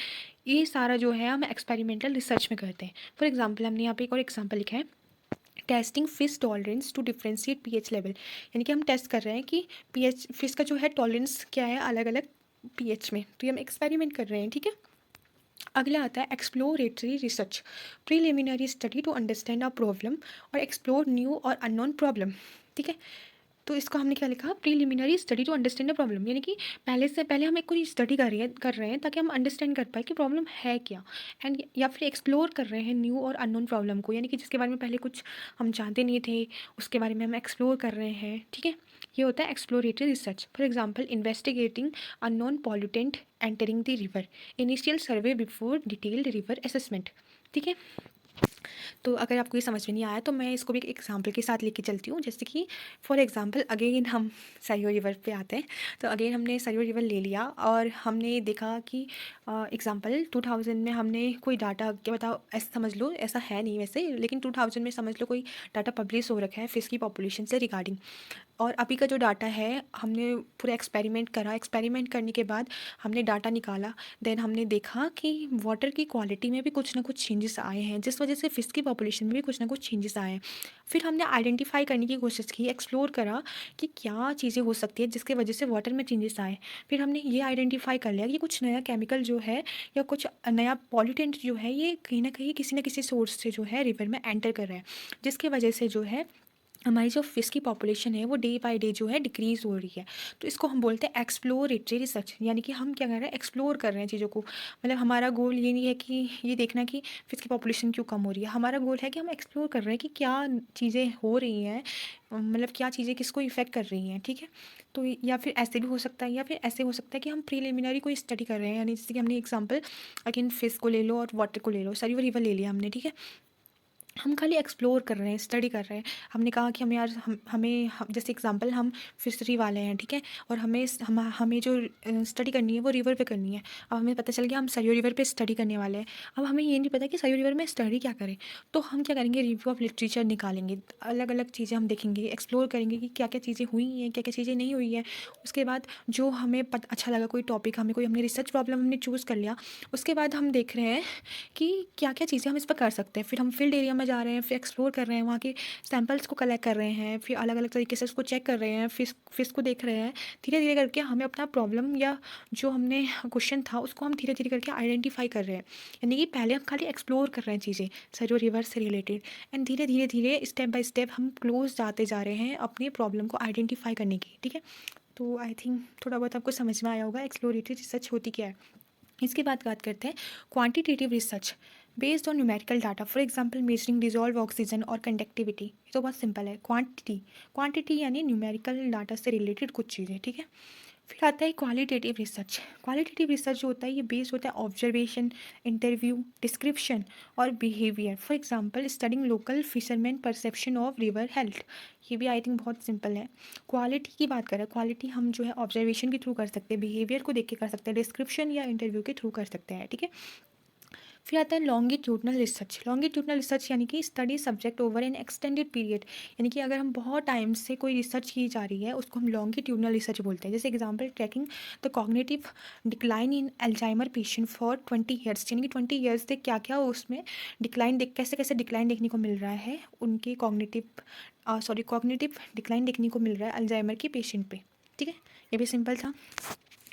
ये सारा जो है हम एक्सपेरिमेंटल रिसर्च में करते हैं। फॉर एग्जाम्पल हमने यहाँ पे एक और एग्जाम्पल लिखा है, testing fish tolerance to differentiate pH level, यानी कि हम टेस्ट कर रहे हैं कि पीएच फिश का जो है टॉलरेंस क्या है अलग अलग पीएच में, तो ये हम एक्सपेरिमेंट कर रहे हैं, ठीक है। अगला आता है exploratory research, preliminary study to understand a problem और एक्सप्लोर न्यू और अननोन प्रॉब्लम, ठीक है। तो इसको हमने क्या लिखा, preliminary study to understand the problem, यानी कि पहले हम एक कोई स्टडी कर रहे हैं ताकि हम अंडरस्टैंड कर पाए कि प्रॉब्लम है क्या, एंड या फिर एक्सप्लोर कर रहे हैं न्यू और अननोन प्रॉब्लम को, यानी कि जिसके बारे में पहले कुछ हम जानते नहीं थे उसके बारे में हम एक्सप्लोर कर रहे हैं, ठीक है। ये होता है exploratory research. For example investigating unknown pollutant entering the river, initial survey before detailed river assessment, ठीक है। तो अगर आपको ये समझ में नहीं आया तो मैं इसको भी एक एग्जांपल के साथ लेके चलती हूँ, जैसे कि फॉर एग्जांपल अगेन हम सरयू रिवर पे आते हैं। तो अगेन हमने सरयू रिवर ले लिया और हमने देखा कि एग्जांपल 2000 में हमने कोई डाटा, क्या बताओ, ऐसा समझ लो, ऐसा है नहीं वैसे, लेकिन 2000 में समझ लो कोई डाटा पब्लिश हो रखा है फिश की पॉपुलेशन से रिगार्डिंग। और अभी का जो डाटा है हमने पूरा एक्सपेरिमेंट करा, एक्सपेरिमेंट करने के बाद हमने डाटा निकाला, देन हमने देखा कि वाटर की क्वालिटी में भी कुछ ना कुछ चेंजेस आए हैं जिस वजह से फ़िश की पॉपुलेशन में भी कुछ ना कुछ चेंजेस आए हैं। फिर हमने आइडेंटिफाई करने की कोशिश की, एक्सप्लोर करा कि क्या चीज़ें हो सकती है जिसकी वजह से वाटर में चेंजेस आए। फिर हमने ये आइडेंटिफाई कर लिया कि कुछ नया केमिकल जो है या कुछ नया पॉल्यूटेंट जो है ये कहीं ना किसी सोर्स से जो है रिवर में एंटर कर रहा है, जिसकी वजह से जो है हमारी जो फ़िश की पॉपुलेशन है वो डे बाय डे जो है डिक्रीज़ हो रही है। तो इसको हम बोलते हैं एक्सप्लोरेटरी रिसर्च, यानी कि हम क्या कर रहे हैं, एक्सप्लोर कर रहे हैं चीज़ों को। मतलब हमारा गोल ये नहीं है कि ये देखना कि फ़िश की पॉपुलेशन क्यों कम हो रही है, हमारा गोल है कि हम एक्सप्लोर कर रहे हैं कि क्या चीज़ें हो रही हैं, मतलब क्या चीज़ें किसको इफ़ेक्ट कर रही हैं, ठीक है। तो या फिर ऐसे भी हो सकता है, या फिर ऐसे हो सकता है कि हम प्रीलिमिनरी कोई स्टडी कर रहे हैं, यानी जैसे कि हमने एग्जाम्पल अगेन फ़िश को ले लो और वाटर को ले लो, सरयू रिवर ले लिया हमने, ठीक है। हम खाली एक्सप्लोर कर रहे हैं, स्टडी कर रहे हैं। हमने कहा कि हमें यार जैसे एग्जांपल हम फिशरी वाले हैं, ठीक है, और हमें जो स्टडी करनी है वो रिवर पे करनी है। अब हमें पता चल गया हम सरयू रिवर पे स्टडी करने वाले हैं। अब हमें ये नहीं पता कि सरयू रिवर में स्टडी क्या करें, तो हम क्या करेंगे, रिव्यू ऑफ लिटरेचर निकालेंगे, अलग अलग चीज़ें हम देखेंगे, एक्सप्लोर करेंगे कि क्या क्या चीज़ें हुई हैं, क्या क्या चीज़ें नहीं हुई हैं। उसके बाद जो हमें अच्छा लगा, कोई टॉपिक हमें, कोई हमने रिसर्च प्रॉब्लम हमने चूज़ कर लिया, उसके बाद हम देख रहे हैं कि क्या-क्या चीज़ें हम इस पर कर सकते हैं। फिर हम फील्ड एरिया में जा रहे हैं, फिर एक्सप्लोर कर रहे हैं, वहाँ के सैंपल्स को कलेक्ट कर रहे हैं, फिर अलग-अलग तरीके से उसको चेक कर रहे हैं, फिश को देख रहे हैं। धीरे-धीरे करके हमें अपना प्रॉब्लम या जो हमने क्वेश्चन था उसको हम धीरे-धीरे करके आइडेंटिफाई कर रहे हैं। यानी कि पहले हम खाली एक्सप्लोर कर रहे हैं चीज़ें, सरयू रिवर से रिलेटेड, एंड धीरे-धीरे स्टेप बाय स्टेप हम क्लोज़ जाते जा रहे हैं अपनी प्रॉब्लम को आइडेंटिफाई करने की, ठीक है। तो आई थिंक थोड़ा बहुत आपको समझ में आया होगा एक्सप्लोरेटरी रिसर्च होती क्या है। इसके बाद बात करते हैं quantitative research based on numerical data, for example measuring dissolve oxygen और कंडक्टिविटी। ये तो बहुत सिंपल है, क्वांटिटी क्वांटिटी यानी न्यूमेरिकल डाटा से रिलेटेड कुछ चीज़ें, ठीक है। फिर आता है क्वालिटेटिव रिसर्च। क्वालिटेटिव रिसर्च जो होता है ये बेस्ड होता है ऑब्जर्वेशन, इंटरव्यू, डिस्क्रिप्शन और behaviour. For example studying local fisherman perception of river health. ये भी आई थिंक बहुत सिंपल है। क्वालिटी की बात करें, क्वालिटी हम जो है ऑब्जर्वेशन के थ्रू कर सकते हैं, बिहेवियर को देख के कर सकते हैं, डिस्क्रिप्शन या इंटरव्यू के थ्रू कर सकते हैं, ठीक है। फिर आता है लॉन्गिट्यूडनल रिसर्च। लॉन्गिट्यूडनल रिसर्च यानी कि study subject over N extended period, यानी कि अगर हम बहुत टाइम से कोई रिसर्च की जा रही है उसको हम लॉन्गिट्यूडनल रिसर्च बोलते हैं। जैसे example tracking the cognitive decline in Alzheimer patient for 20 years, यानी कि 20 ईयर्स से क्या क्या उसमें डिक्लाइन देख कैसे कैसे डिक्लाइन देखने को मिल रहा है उनके कॉग्निटिव डिक्लाइन देखने को मिल रहा है अल्जाइमर के पेशेंट पे, ठीक है। ये भी सिंपल था।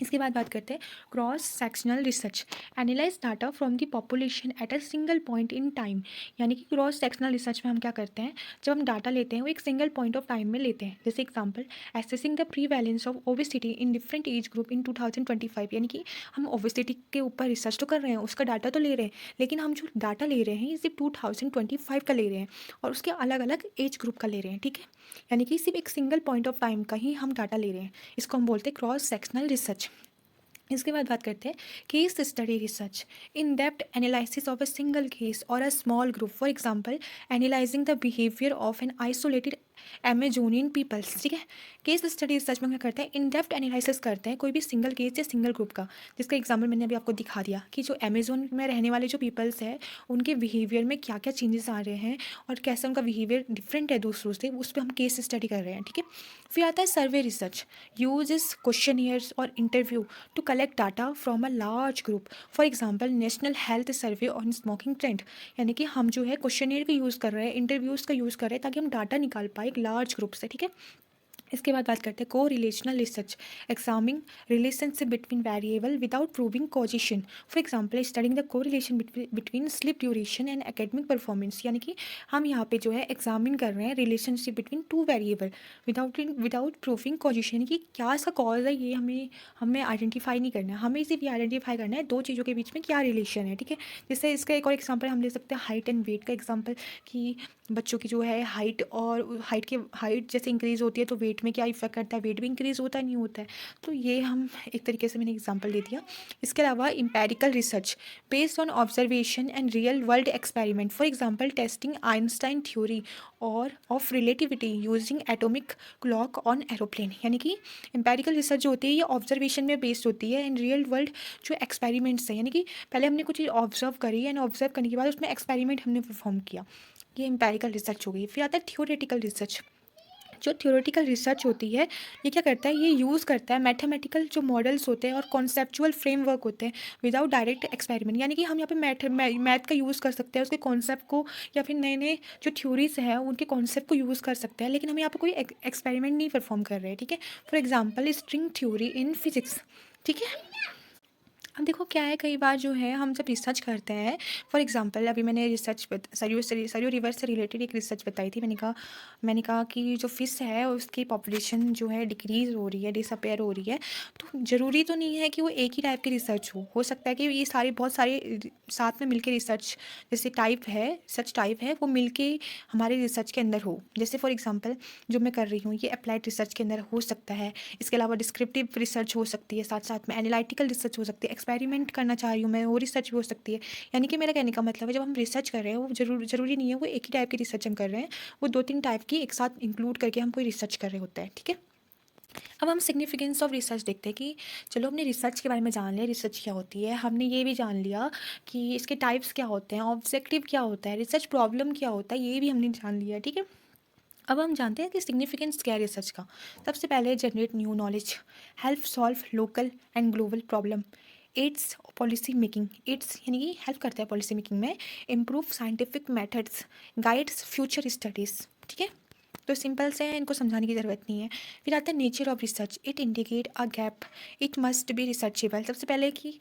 इसके बाद बात करते हैं cross sectional research. Analyse data from the population at a single point in time. यानी कि क्रॉस सेक्शनल रिसर्च में हम क्या करते हैं, जब हम डाटा लेते हैं वो एक सिंगल पॉइंट ऑफ टाइम में लेते हैं। जैसे example, assessing the prevalence of obesity in different age group in 2025। यानी कि हम ओबेसिटी के ऊपर रिसर्च तो कर रहे हैं, उसका डाटा तो ले रहे हैं, लेकिन हम जो डाटा ले रहे हैं ये सिर्फ 2025 का ले रहे हैं और उसके अलग अलग एज ग्रुप का ले रहे हैं। ठीक है, यानी कि सिर्फ एक सिंगल पॉइंट ऑफ टाइम का ही हम डाटा ले रहे हैं। इसको हम बोलते हैं क्रॉस सेक्शनल रिसर्च। इसके बाद बात करते हैं case study research. In depth analysis of a single case और a small group, for example analysing the behaviour of an isolated Amazonian peoples. ठीक है, केस स्टडी रिसर्च में क्या करते हैं, इन डेप्थ एनालिसिस करते हैं कोई भी सिंगल केस या सिंगल ग्रुप का, जिसका एग्जाम्पल मैंने अभी आपको दिखा दिया कि जो अमेजोन में रहने वाले जो पीपल्स हैं उनके बिहेवियर में क्या क्या चेंजेस आ रहे हैं और कैसे उनका बिहेवियर डिफरेंट है दूसरों से, उस पर हम केस स्टडी कर रहे हैं। ठीक है, फिर आता है सर्वे रिसर्च। यूजेस क्वेश्चनियर्स और interview to collect data from a large group, for example national health survey on smoking trend. यानी कि हम जो है क्वेश्चनियर का यूज़ कर रहे हैं, इंटरव्यूज़ का यूज़ कर रहे हैं ताकि हम डाटा निकाल पाए एक लार्ज ग्रुप से। ठीक है, इसके बाद बात करते हैं correlational research. Examining relationship between variable without proving causation, for example studying the correlation between sleep duration and academic performance. यानी कि हम यहाँ पे जो है एग्जामिन कर रहे हैं relationship between two variable without proving causation, यानी कि क्या इसका कॉज है ये हमें हमें आइडेंटिफाई नहीं करना है, हमें सिर्फ ये आइडेंटिफाई करना है दो चीज़ों के बीच में क्या रिलेशन है। ठीक है, जैसे इसका एक और एग्जाम्पल हम ले सकते हैं हाइट एंड वेट का एग्जाम्पल, कि बच्चों की जो है हाइट और हाइट जैसे इंक्रीज़ होती है तो वेट में क्या इफेक्ट करता है, वेट भी इंक्रीज़ होता है नहीं होता है। तो ये हम एक तरीके से मैंने एग्जांपल दे दिया। इसके अलावा empirical research based on observation and real world experiment, for example testing Einstein theory और of relativity using atomic clock on aeroplane. यानी कि एम्पिरिकल रिसर्च जो होती है ये ऑब्जर्वेशन में बेस्ड होती है एंड रियल वर्ल्ड जो एक्सपेरिमेंट्स हैं, यानी कि पहले हमने कुछ चीज़ ऑब्जर्व करी एंड ऑब्जर्व करने के बाद उसमें एक्सपेरिमेंट हमने परफॉर्म किया, ये एम्पिरिकल रिसर्च हो गई। फिर आता है थ्योरेटिकल रिसर्च। जो थ्योरेटिकल रिसर्च होती है ये क्या करता है, ये यूज़ करता है मैथमेटिकल जो मॉडल्स होते हैं और कॉन्सेप्चुअल फ्रेमवर्क होते हैं विदाउट डायरेक्ट एक्सपेरिमेंट। यानी कि हम यहाँ पे मैथ का यूज़ कर सकते हैं उसके कॉन्सेप्ट को, या फिर नए नए जो थ्योरीज हैं उनके कॉन्सेप्ट को यूज़ कर सकते हैं, लेकिन हम यहाँ पे कोई एक्सपेरिमेंट नहीं परफॉर्म कर रहे हैं। ठीक है, for example string theory in physics. ठीक है, अब देखो क्या है, कई बार जो है हम जब रिसर्च करते हैं, फॉर एग्जांपल अभी मैंने रिसर्च सरयू रिवर से रिलेटेड एक रिसर्च बताई थी। मैंने कहा कि जो फ़िश है उसकी पॉपुलेशन जो है डिक्रीज़ हो रही है, डिसअपेयर हो रही है। तो ज़रूरी तो नहीं है कि वो एक ही टाइप की रिसर्च हो सकता है कि ये सारे बहुत सारे साथ में मिलके रिसर्च जैसे टाइप है वो मिलके हमारे रिसर्च के अंदर हो। जैसे फॉर एग्जांपल जो मैं कर रही हूँ ये अप्लाइड रिसर्च के अंदर हो सकता है। इसके अलावा डिस्क्रिप्टिव रिसर्च हो सकती है, साथ साथ में एनालिटिकल रिसर्च हो सकती है, एक्सपेरिमेंट करना चाह रही हूँ मैं वो रिसर्च भी हो सकती है। यानी कि मेरा कहने का मतलब है जब हम रिसर्च कर रहे हैं वो ज़रूरी नहीं है वो एक ही टाइप की रिसर्च हम कर रहे हैं, वो 2-3 टाइप की एक साथ इंक्लूड करके हम कोई रिसर्च कर रहे होते हैं। ठीक है, अब हम सिग्निफिकेंस ऑफ रिसर्च देखते हैं कि चलो हमने रिसर्च के बारे में जान लिया, रिसर्च क्या होती है, हमने ये भी जान लिया कि इसके टाइप्स क्या होते हैं, ऑब्जेक्टिव क्या होता है, रिसर्च प्रॉब्लम क्या होता है, ये भी हमने जान लिया। ठीक है, अब हम जानते हैं कि सिग्निफिकेंस क्या है रिसर्च का। सबसे पहले generate new knowledge, help solve local and global problem, aids policy making, aids यानी कि हेल्प करता है पॉलिसी मेकिंग में, improve scientific methods, guides future studies. ठीक है, तो सिंपल से हैं, इनको समझाने की ज़रूरत नहीं है। फिर आता है nature of research, it indicate a gap, it must be researchable. सबसे पहले कि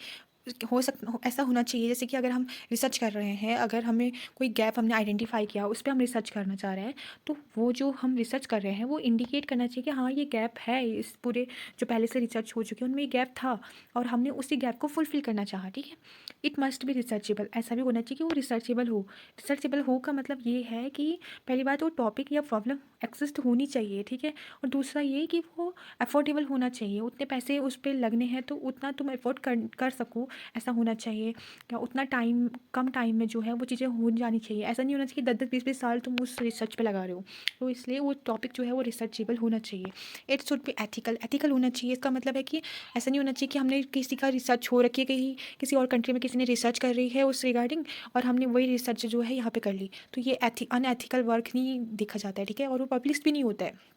ऐसा होना चाहिए जैसे कि अगर हम रिसर्च कर रहे हैं, अगर हमें कोई गैप हमने आइडेंटिफाई किया उस पे हम रिसर्च करना चाह रहे हैं, तो वो जो हम रिसर्च कर रहे हैं वो इंडिकेट करना चाहिए कि हाँ ये गैप है, इस पूरे जो पहले से रिसर्च हो चुके हैं उनमें ये गैप था और हमने उसी गैप को फुलफिल करना चाहा। ठीक है, इट मस्ट बी रिसर्चेबल, ऐसा भी होना चाहिए कि वो रिसर्चेबल हो। रिसर्चेबल हो का मतलब ये है कि पहली बात वो टॉपिक या प्रॉब्लम एक्सिस्ट होनी चाहिए। ठीक है, और दूसरा ये कि वो अफोर्डेबल होना चाहिए, उतने पैसे उस पर लगने हैं तो उतना तुम अफोर्ड कर सको, ऐसा होना चाहिए। क्या उतना टाइम कम टाइम में जो है वो चीज़ें हो जानी चाहिए, ऐसा नहीं होना चाहिए 10-10 20-20 साल तुम उस रिसर्च पे लगा रहे हो। तो इसलिए वो टॉपिक जो है वो रिसर्चेबल होना चाहिए। इट शुड बी एथिकल होना चाहिए। इसका मतलब है कि ऐसा नहीं होना चाहिए कि हमने किसी का रिसर्च हो रखी है, कहीं किसी और कंट्री में किसी ने रिसर्च कर रही है उस रिगार्डिंग और हमने वही रिसर्च जो है यहाँ पे कर ली, तो ये अनएथिकल वर्क नहीं देखा जाता है। ठीक है, और वो पब्लिश भी नहीं होता है।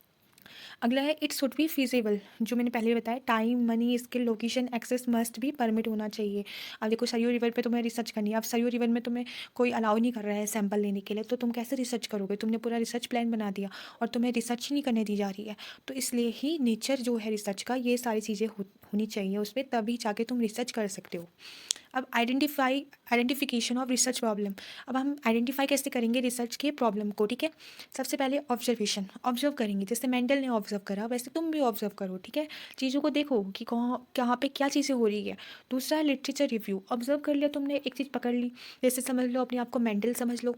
अगला है इट शुड बी फीजिबल, जो मैंने पहले बताया time, money, skill, location, access must भी परमिट होना चाहिए। अब देखो सरयू रिवर पे तुम्हें रिसर्च करनी है, अब सरयू रिवर में तुम्हें कोई अलाउ नहीं कर रहा है सैंपल लेने के लिए, तो तुम कैसे रिसर्च करोगे? तुमने पूरा रिसर्च प्लान बना दिया और तुम्हें रिसर्च ही नहीं करने दी जा रही है। तो इसलिए ही नेचर जो है रिसर्च का, ये सारी चीज़ें होनी चाहिए उस पर, तभी जाके तुम रिसर्च कर सकते हो। अब आइडेंटिफिकेशन ऑफ रिसर्च प्रॉब्लम। अब हम आइडेंटिफाई कैसे करेंगे रिसर्च के प्रॉब्लम को, ठीक है? सबसे पहले ऑब्जर्वेशन, ऑब्जर्व करेंगे, जैसे मेंडल ने ऑब्जर्व करा वैसे तुम भी ऑब्जर्व करो, ठीक है? चीज़ों को देखो कि कहाँ कहाँ पे क्या चीज़ें हो रही है। दूसरा है लिटरेचर रिव्यू, ऑब्जर्व कर लिया तुमने, एक चीज़ पकड़ ली, जैसे समझ लो अपने आप को मेंडल समझ लो।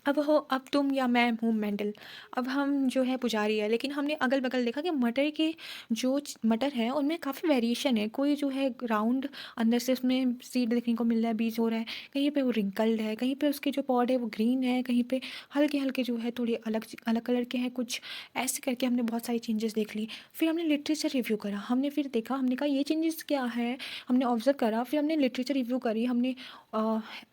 अब तुम या मैं हूँ मेंडल, अब हम जो है पुजारी है, लेकिन हमने अगल बगल देखा कि मटर के जो मटर है उनमें काफ़ी वेरिएशन है, कोई जो है राउंड अंदर से उसमें सीड देखने को मिल रहा है, बीज हो रहा है, कहीं पे वो रिंकल्ड है, कहीं पे उसके जो पॉड है वो ग्रीन है, कहीं पे हल्के हल्के जो है थोड़े अलग अलग कलर के हैं कुछ, ऐसे करके हमने बहुत सारी चेंजेस देख ली। फिर हमने लिटरेचर रिव्यू करा, हमने फिर देखा, हमने कहा ये चेंजेस क्या है, हमने ऑब्जर्व करा, फिर हमने लिटरेचर रिव्यू करी। हमने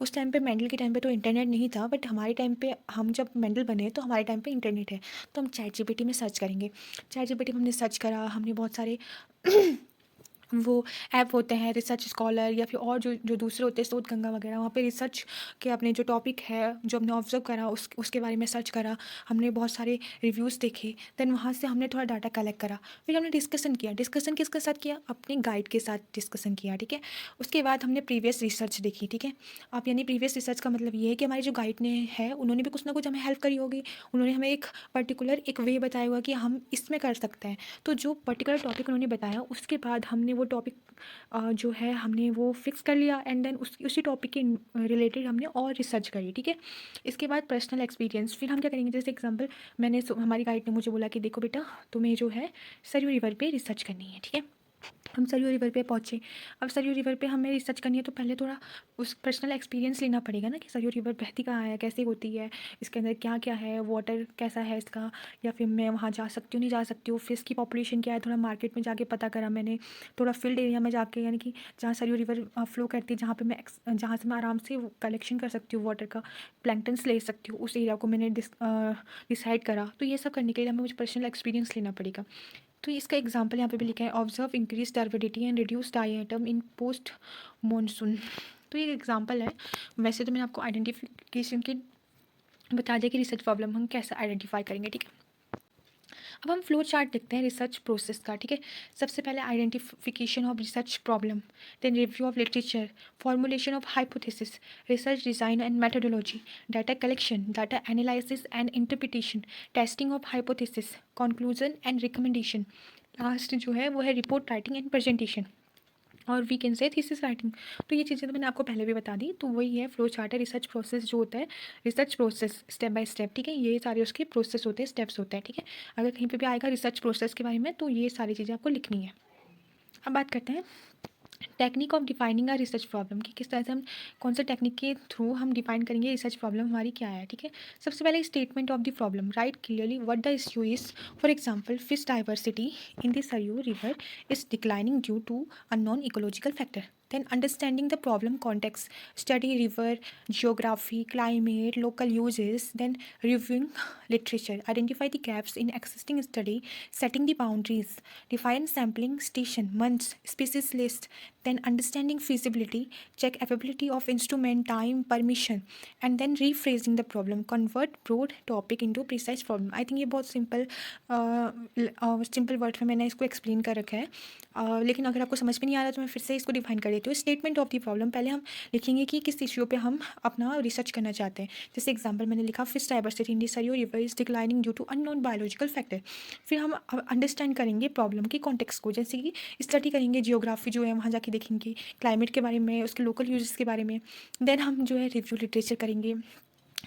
उस टाइम पे मेंडल के टाइम पे तो इंटरनेट नहीं था, बट हमारे टाइम पे हम जब मेंडल बने तो हमारे टाइम पे इंटरनेट है, तो हम चैट जीपीटी में सर्च करेंगे। चैट जीपीटी में हमने सर्च करा, हमने बहुत सारे वो ऐप होते हैं रिसर्च स्कॉलर या फिर और जो जो दूसरे होते हैं शोध गंगा वगैरह, वहाँ पे रिसर्च के अपने जो टॉपिक है जो हमने ऑब्जर्व करा उसके बारे में सर्च करा। हमने बहुत सारे रिव्यूज़ देखे, देन वहाँ से हमने थोड़ा डाटा कलेक्ट करा, फिर हमने डिस्कशन किया। डिस्कशन किसके साथ किया? अपने गाइड के साथ डिस्कशन किया, ठीक है? उसके बाद हमने प्रीवियस रिसर्च देखी, ठीक है? अब यानी प्रीवियस रिसर्च का मतलब ये है कि हमारे जो गाइड ने है उन्होंने भी कुछ ना कुछ हमें हेल्प करी होगी, उन्होंने हमें एक पर्टिकुलर एक वे बताया होगा कि हम इसमें कर सकते हैं। तो जो पर्टिकुलर टॉपिक उन्होंने बताया उसके बाद हमने वो टॉपिक जो है हमने वो फिक्स कर लिया, एंड देन उसी टॉपिक के रिलेटेड हमने और रिसर्च करी, ठीक है? इसके बाद पर्सनल एक्सपीरियंस, फिर हम क्या करेंगे, जैसे एग्जांपल हमारी गाइड ने मुझे बोला कि देखो बेटा तुम्हें जो है सरयू रिवर पे रिसर्च करनी है, ठीक है? हम सरयू रिवर पे पहुँचे। अब सरयू रिवर पे हमें रिसर्च करनी है तो पहले थोड़ा उस पर्सनल एक्सपीरियंस लेना पड़ेगा ना कि सरयू रिवर बहती कहाँ है, कैसे होती है, इसके अंदर क्या क्या है, वाटर कैसा है इसका, या फिर मैं वहाँ जा सकती हूँ नहीं जा सकती हूँ, फिश की पॉपुलेशन क्या है, थोड़ा मार्केट में जाके पता करा मैंने, थोड़ा फील्ड एरिया में जाके, यानी कि जहाँ सरयू रिवर फ्लो करती है, जहाँ से मैं आराम से कलेक्शन कर सकती हूँ वाटर का, प्लैंक्टन्स ले सकती हूँ, उस एरिया को मैंने डिसाइड करा। तो ये सब करने के लिए हमें मुझे पर्सनल एक्सपीरियंस लेना पड़ेगा। तो इसका एग्जांपल यहाँ पे भी लिखा है, observe increase turbidity and reduce diatom in post monsoon. तो ये एग्जांपल है। वैसे तो मैंने आपको आइडेंटिफिकेशन की बता दिया कि रिसर्च प्रॉब्लम हम कैसे आइडेंटिफाई करेंगे, ठीक है? अब हम फ्लो चार्ट देखते हैं रिसर्च प्रोसेस का, ठीक है? सबसे पहले identification of research problem, then review of literature, formulation of hypothesis, research design and methodology, data collection, data analysis and interpretation, testing of hypothesis, conclusion and recommendation, last जो है वो है रिपोर्ट राइटिंग एंड प्रेजेंटेशन, और we can say thesis writing. तो ये चीज़ें तो मैंने आपको पहले भी बता दी, तो वही है फ्लो चार्ट है रिसर्च प्रोसेस जो होता है, research process step by step, ठीक है? ये सारे उसके प्रोसेस होते हैं, स्टेप्स होते हैं, ठीक है? अगर कहीं पे भी आएगा रिसर्च प्रोसेस के बारे में तो ये सारी चीज़ें आपको लिखनी है। अब बात करते हैं technique of defining a research problem, कि किस तरह से हम कौन से टेक्निक के थ्रू हम डिफाइन करेंगे रिसर्च प्रॉब्लम हमारी क्या है, ठीक है? सबसे पहले statement of the problem, write clearly what the issue is. For example fish diversity in the Saryu river is declining due to unknown ecological factor. Then understanding the problem context, study river geography, climate, local uses, then reviewing literature, identify the gaps in existing study, setting the boundaries, define sampling station, months, species list, then understanding feasibility, check availability of instrument, time, permission, and then rephrasing the problem, convert broad topic into precise problem. I think ये बहुत simple word में मैंने इसको explain कर रखा है, लेकिन अगर आपको समझ में नहीं आ रहा तो मैं फिर से इसको डिफाइन कर देती हूँ। स्टेटमेंट ऑफ द प्रॉब्लम, पहले हम लिखेंगे कि किस इश्यू पे हम अपना रिसर्च करना चाहते हैं। जैसे एग्जांपल मैंने लिखा fish diversity in the Saryu river is declining due to unknown biological factor. फिर हम अंडरस्टैंड करेंगे प्रॉब्लम के कॉन्टेक्स्ट को, जैसे कि स्टडी करेंगे जियोग्राफी जो है वहाँ जाके देखेंगे, क्लाइमेट के बारे में, उसके लोकल यूजेस के बारे में। देन हम जो है रिव्यू लिटरेचर करेंगे,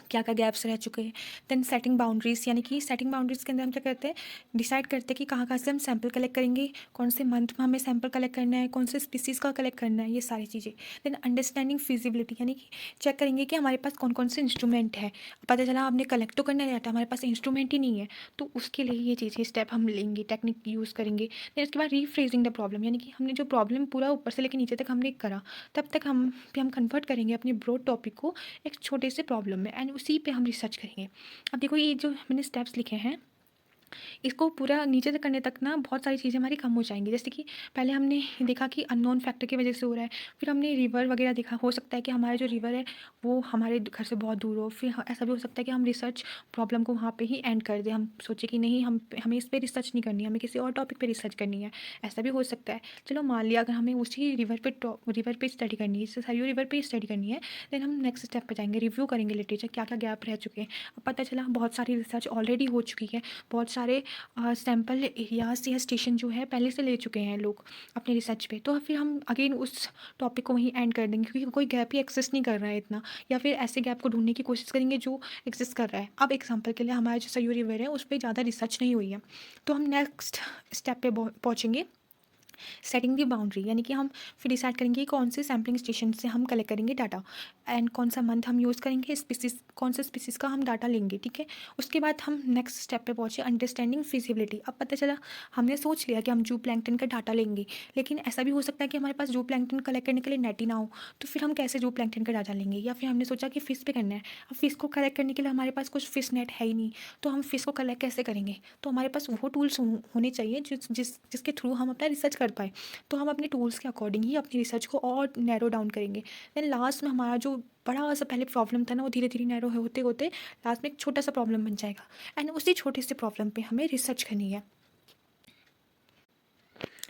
क्या क्या गैप्स रह चुके हैं। देन सेटिंग बाउंड्रीज, यानी कि सेटिंग बाउंड्रीज के अंदर हम क्या करते हैं, डिसाइड करते हैं कि कहाँ कहाँ से हम सैंपल कलेक्ट करेंगे, कौन से मंथ में हमें सैंपल कलेक्ट करना है, कौन से स्पीसीज़ का कलेक्ट करना है, ये सारी चीज़ें। देन अंडरस्टैंडिंग फिजिबिलिटी, यानी कि चेक करेंगे कि हमारे पास कौन कौन से इंस्ट्रूमेंट है। पता चला हमने कलेक्ट तो करना रहता है, हमारे पास इंस्ट्रूमेंट ही नहीं है, तो उसके लिए ये चीज़ें स्टेप हम लेंगे, टेक्निक यूज़ करेंगे। देन उसके बाद रीफ्रेजिंग द प्रॉब्लम, यानी कि हमने जो प्रॉब्लम पूरा ऊपर से लेकर नीचे तक हमने करा, तब तक हम कन्वर्ट करेंगे अपने ब्रॉड टॉपिक को एक छोटे से प्रॉब्लम में, एंड उसी पे हम रिसर्च करेंगे। अब देखो ये जो मैंने स्टेप्स लिखे हैं इसको पूरा नीचे से करने तक ना बहुत सारी चीज़ें हमारी कम हो जाएँगी। जैसे कि पहले हमने देखा कि अननोन फैक्टर की वज़ह से हो रहा है, फिर हमने रिवर वग़ैरह देखा, हो सकता है कि हमारा जो रिवर है वो हमारे घर से बहुत दूर हो। फिर ऐसा भी हो सकता है कि हम रिसर्च प्रॉब्लम को वहाँ पे ही एंड कर दें। हम सोचे कि नहीं, हमें इस पे रिसर्च नहीं करनी है, हमें किसी और टॉपिक पे रिसर्च करनी है, ऐसा भी हो सकता है। चलो मान लिया अगर हमें उसी रिवर पे स्टडी करनी है, सरयू रिवर पे स्टडी करनी है, देन हम नेक्स्ट स्टेप पे जाएँगे, रिव्यू करेंगे लिटरेचर, क्या-क्या गैप रह चुके हैं। अब पता चला बहुत सारी रिसर्च ऑलरेडी हो चुकी है, बहुत सारे सैंपल एरियाज़ या स्टेशन जो है पहले से ले चुके हैं लोग अपने रिसर्च पे, तो फिर हम अगेन उस टॉपिक को वहीं एंड कर देंगे, क्योंकि कोई गैप ही एक्सिस्ट नहीं कर रहा है इतना, या फिर ऐसे गैप को ढूंढने की कोशिश करेंगे जो एक्सिस्ट कर रहा है। अब एग्जांपल के लिए हमारा जो सयूरी रिवर है उस पर ज़्यादा रिसर्च नहीं हुई है, तो हम नेक्स्ट स्टेप पे पहुँचेंगे, सेटिंग दी बाउंड्री, यानी कि हम फिर डिसाइड करेंगे कि कौन से सैम्पलिंग स्टेशन से हम कलेक्ट करेंगे डाटा, एंड कौन सा मंथ हम यूज़ करेंगे, स्पीसीज कौन से स्पीसीज का हम डाटा लेंगे, ठीक है। उसके बाद हम नेक्स्ट स्टेप पे पहुँचे, अंडरस्टैंडिंग फिजिबिलिटी। अब पता चला हमने सोच लिया कि हम जू प्लैंकटन का डाटा लेंगे, लेकिन ऐसा भी हो सकता है कि हमारे पास जू प्लैंकटन कलेक्ट करने के लिए नेट ही ना हो, तो फिर हम कैसे जू प्लैंकटन का डाटा लेंगे। या फिर हमने सोचा कि फ़िश पे करना है, अब फ़िश को कलेक्ट करने के लिए हमारे पास कुछ फ़िश नेट है ही नहीं, तो हम फ़िश को कलेक्ट कैसे करेंगे। तो हमारे पास वो टूल्स होने चाहिए जिसके थ्रू हम अपना रिसर्च कर पाए। तो हम अपने टूल्स के अकॉर्डिंग ही अपनी रिसर्च को और नैरो डाउन करेंगे। देन लास्ट में हमारा जो बड़ा सा पहले प्रॉब्लम था ना, वो धीरे धीरे नैरो होते होते लास्ट में एक छोटा सा प्रॉब्लम बन जाएगा, एंड उसी छोटे से प्रॉब्लम पे हमें रिसर्च करनी है।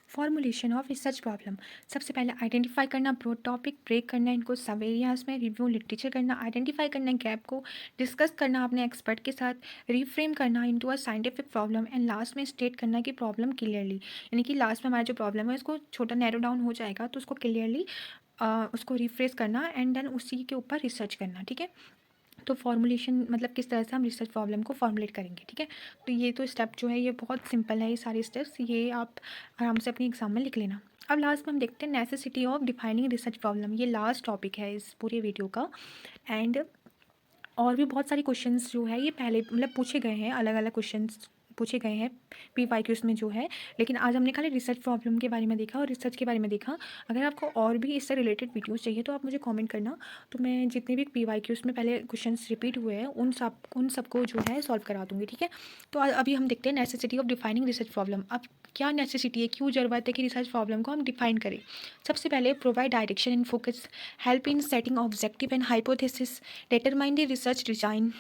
फॉर्मुलेशन ऑफ रिसर्च प्रॉब्लम, सबसे पहले आइडेंटिफाई करना ब्रॉड टॉपिक, ब्रेक करना इनको सब एरियाज में, रिव्यू लिटरेचर करना, आइडेंटिफाई करना गैप को, डिस्कस करना अपने एक्सपर्ट के साथ, रिफ्रेम करना into a scientific problem, and last में स्टेट करना कि प्रॉब्लम क्लियरली, यानी कि लास्ट में हमारा जो प्रॉब्लम है उसको छोटा नैरो डाउन हो जाएगा, तो उसको क्लियरली उसको रिफ्रेश करना, एंड देन उसी के ऊपर रिसर्च करना, ठीक है। तो फॉर्मुलेशन मतलब किस तरह से हम रिसर्च प्रॉब्लम को फॉर्मुलेट करेंगे, ठीक है। तो ये तो स्टेप जो है ये बहुत सिंपल है, ये सारे स्टेप्स ये आप आराम से अपनी एग्जाम में लिख लेना। अब लास्ट में हम देखते हैं necessity of defining research problem, ये लास्ट टॉपिक है इस पूरे वीडियो का। एंड और भी बहुत सारे क्वेश्चंस जो है ये पहले मतलब पूछे गए हैं, अलग अलग क्वेश्चंस पूछे गए हैं पीवाईक्यूज़ में जो है, लेकिन आज हमने खाली रिसर्च प्रॉब्लम के बारे में देखा और रिसर्च के बारे में देखा। अगर आपको और भी इससे रिलेटेड वीडियोस चाहिए तो आप मुझे कमेंट करना, तो मैं जितने भी पीवाईक्यूज़ में पहले क्वेश्चंस रिपीट हुए हैं उन सबको जो है सॉल्व करा दूँगी, ठीक है। तो अभी हम देखते हैं necessity of defining research problem. अब क्या नेसेसिटी है, क्यों ज़रूरत है कि रिसर्च प्रॉब्लम को हम डिफाइन करें। सबसे पहले provide direction and focus, help in setting objective and hypothesis, determine the research design,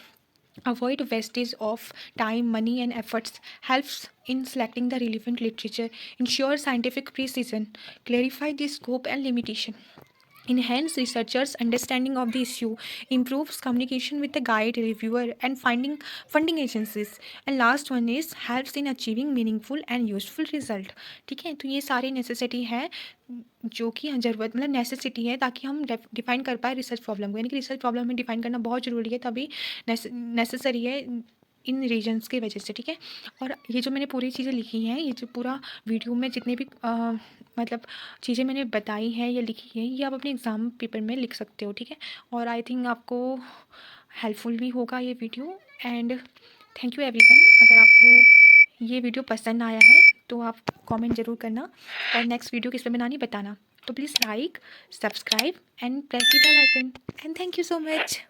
avoid wastage of time, money and efforts, helps in selecting the relevant literature, ensure scientific precision, clarify the scope and limitation, enhance researchers understanding of the issue, improves communication with the guide, reviewer and finding funding agencies, and last one is helps in achieving meaningful and useful result, ठीक है। तो ये सारी necessity है जो कि ज़रूरत मतलब नेसेसिटी है ताकि हम डिफाइन कर पाए रिसर्च प्रॉब्लम को, यानी कि रिसर्च प्रॉब्लम में डिफाइन करना बहुत ज़रूरी है, तभी नेसेसरी है इन रीजन्स की वजह से, ठीक है। और ये जो मैंने पूरी चीज़ें लिखी हैं, ये जो पूरा वीडियो में जितने भी मतलब चीज़ें मैंने बताई हैं या लिखी हैं, ये आप अपने एग्ज़ाम पेपर में लिख सकते हो, ठीक है। और आई थिंक आपको हेल्पफुल भी होगा ये video. And thank you everyone. अगर आपको ये वीडियो पसंद आया है तो आप कमेंट ज़रूर करना, और नेक्स्ट वीडियो किस पे बनानी बताना। तो please like, subscribe and press the bell icon, and thank you so much.